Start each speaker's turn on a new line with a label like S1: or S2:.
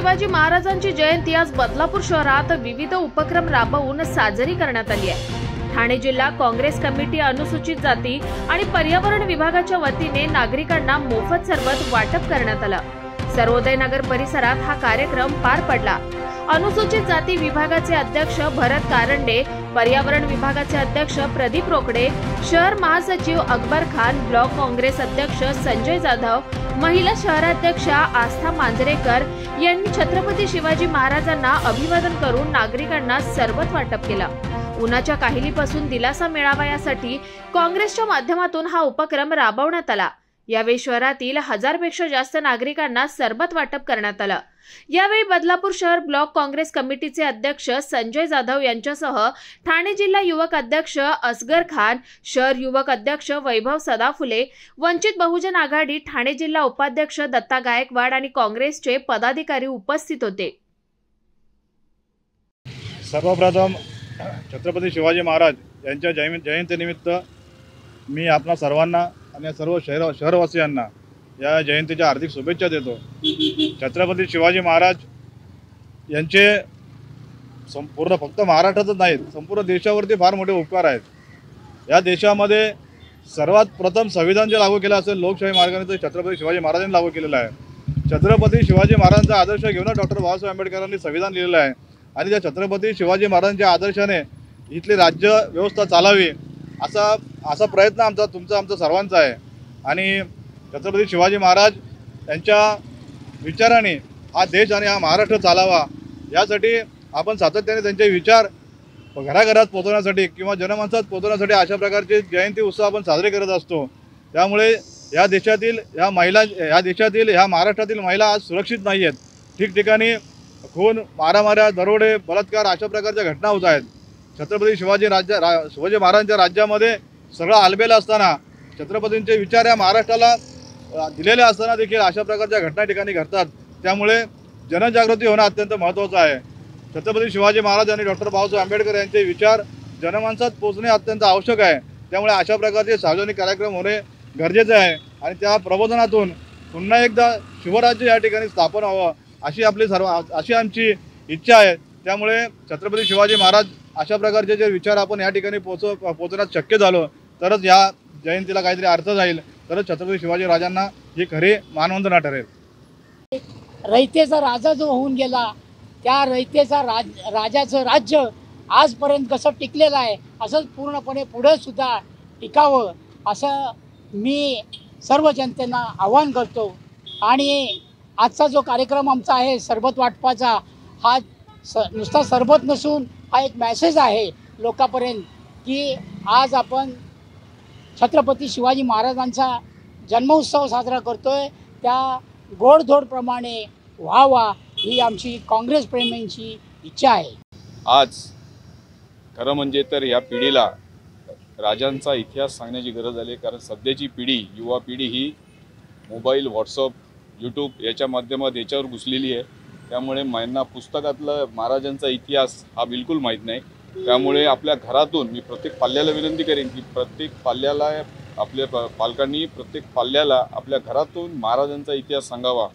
S1: शिवाजी महाराजांची जयंती आज बदलापूर शहरात विविध उपक्रम राबवून साजरी करण्यात आली आहे। ठाणे जिल्हा काँग्रेस कमिटी अनुसूचित जाती आणि पर्यावरण विभागाच्या वतीने नागरिकांना मोफत सरबत वाटप करण्यात आलं। सर्वोदय नगर परिसरात हा कार्यक्रम पार पडला। अनुसूचित जाती विभागाचे अध्यक्ष भरत कारंडे, पर्यावरण विभागाचे अध्यक्ष प्रदीप रोकडे, शहर महासचिव अकबर खान, ब्लॉक काँग्रेस अध्यक्ष संजय जाधव, महिला शहराध्यक्षा आस्था मांजरेकर यांनी छत्रपती शिवाजी महाराजांना अभिवादन करून नागरिकांना सरबत वाटप केलं। उन्हाच्या काहिलीपासून दिलासा मिळावा यासाठी काँग्रेसच्या माध्यमातून हा उपक्रम राबवण्यात आला। यावेळी शहरातील 1000 पेक्षा जास्त नागरिकांना सरबत वाटप करण्यात आलं। यावेळी बदलापूर शहर ब्लॉक काँग्रेस कमिटीचे अध्यक्ष संजय जाधव यांच्यासह ठाणे जिल्हा युवक अध्यक्ष असगर खान, शहर युवक अध्यक्ष वैभव सदाफुले, वंचित बहुजन आघाडी ठाणे जिल्हा उपाध्यक्ष दत्ता गायकवाड आणि काँग्रेसचे पदाधिकारी उपस्थित होते।
S2: सर्वप्रथम छत्रपती शिवाजी महाराज यांच्या जयंतीनिमित्त मी आपणा सर्वांना आणि सर्व शहरवासियांना या जयंतीच्या हार्दिक शुभेच्छा देतो। छत्रपती शिवाजी महाराज यांचे संपूर्ण फक्त महाराष्ट्रातच नाहीत, संपूर्ण देशावरती फार मोठे उपकार आहेत। या देशामध्ये सर्वात प्रथम संविधान जे लागू केलं असेल लोकशाही मार्गाने तर छत्रपती शिवाजी महाराजांनी लागू केलेलं आहे। छत्रपती शिवाजी महाराजांचा आदर्श घेऊन डॉक्टर बाबासाहेब आंबेडकरांनी संविधान लिहिलेलं आहे आणि त्या छत्रपती शिवाजी महाराजांच्या आदर्शाने इथली राज्य व्यवस्था चालावी असा प्रयत्न आमचा सर्वांचा आहे। आणि छत्रपती शिवाजी महाराज यांच्या विचाराने हा देश आणि हा महाराष्ट्र चालावा यासाठी आपण सातत्याने त्यांचे विचार घराघरात पोहोचवण्यासाठी किंवा जनमानसात पोहोचवण्यासाठी अशा प्रकारचे जयंती उत्सव आपण साजरे करत असतो। त्यामुळे या देशातील ह्या महाराष्ट्रातील महिला आज सुरक्षित नाही आहेत। ठिकठिकाणी खून, मारामाऱ्या, दरोडे, बलात्कार अशा प्रकारच्या घटना होत आहेत। छत्रपती शिवाजी महाराजांच्या राज्यामध्ये सगळं आलबेल असताना छत्रपतींचे विचार या महाराष्ट्राला दिलेले असताना देखील अशा प्रकारच्या घटना ठिकाणी घडतात। त्यामुळे जनजागृती होणं अत्यंत महत्त्वाचं आहे। छत्रपती शिवाजी महाराज आणि डॉक्टर बाबासाहेब आंबेडकर यांचे विचार जनमानसात पोहोचणे अत्यंत आवश्यक आहे। त्यामुळे अशा प्रकारचे सार्वजनिक कार्यक्रम होणे गरजेचे आहे आणि त्या प्रबोधनातून पुन्हा एकदा शिवराज्य या ठिकाणी स्थापन व्हावं अशी आमची इच्छा आहे। त्यामुळे छत्रपती शिवाजी महाराज अशा प्रकारचे जे विचार आपण या ठिकाणी पोहोचण्यास शक्य झालो तरच या जयंतीला काहीतरी अर्थ जाईल, तरच छत्रपती शिवाजी राजांना ही खरी मानवंदना ठरेल।
S3: रयतेचा राजा जो होऊन गेला त्या रयतेचा राजाचं राज्य आजपर्यंत कसं टिकलेलं आहे असंच पूर्णपणे पुढे सुद्धा टिकावं असं मी सर्व जनतेला आवाहन करतो। आणि आजचा जो कार्यक्रम आमचा आहे सरबत वाटपाचा, हा नुसता सरबत नसून हा एक मेसेज आहे लोकांपर्यंत की आज आपण छत्रपती शिवाजी महाराजांचा जन्मोत्सव साजरा करतोय, त्या गोडधोडप्रमाणे व्हावा ही आमची काँग्रेस प्रेमींची इच्छा आहे। आज
S4: खरं म्हणजे तर या पिढीला राजांचा इतिहास सांगण्याची गरज आली, कारण सध्याची पिढी, युवा पिढी ही मोबाईल, व्हॉट्सअप, यूट्यूब याच्या माध्यमात याच्यावर घुसलेली आहे। त्यामुळे यांना पुस्तकातलं महाराजांचा इतिहास हा बिलकुल माहीत नाही। त्यामुळे आपल्या घरातून मी प्रत्येक पाल्याला विनंती करेन की प्रत्येक पाल्याला आपल्या पालकांनी प्रत्येक पाल्याला आपल्या घरातून महाराजांचा इतिहास सांगावा।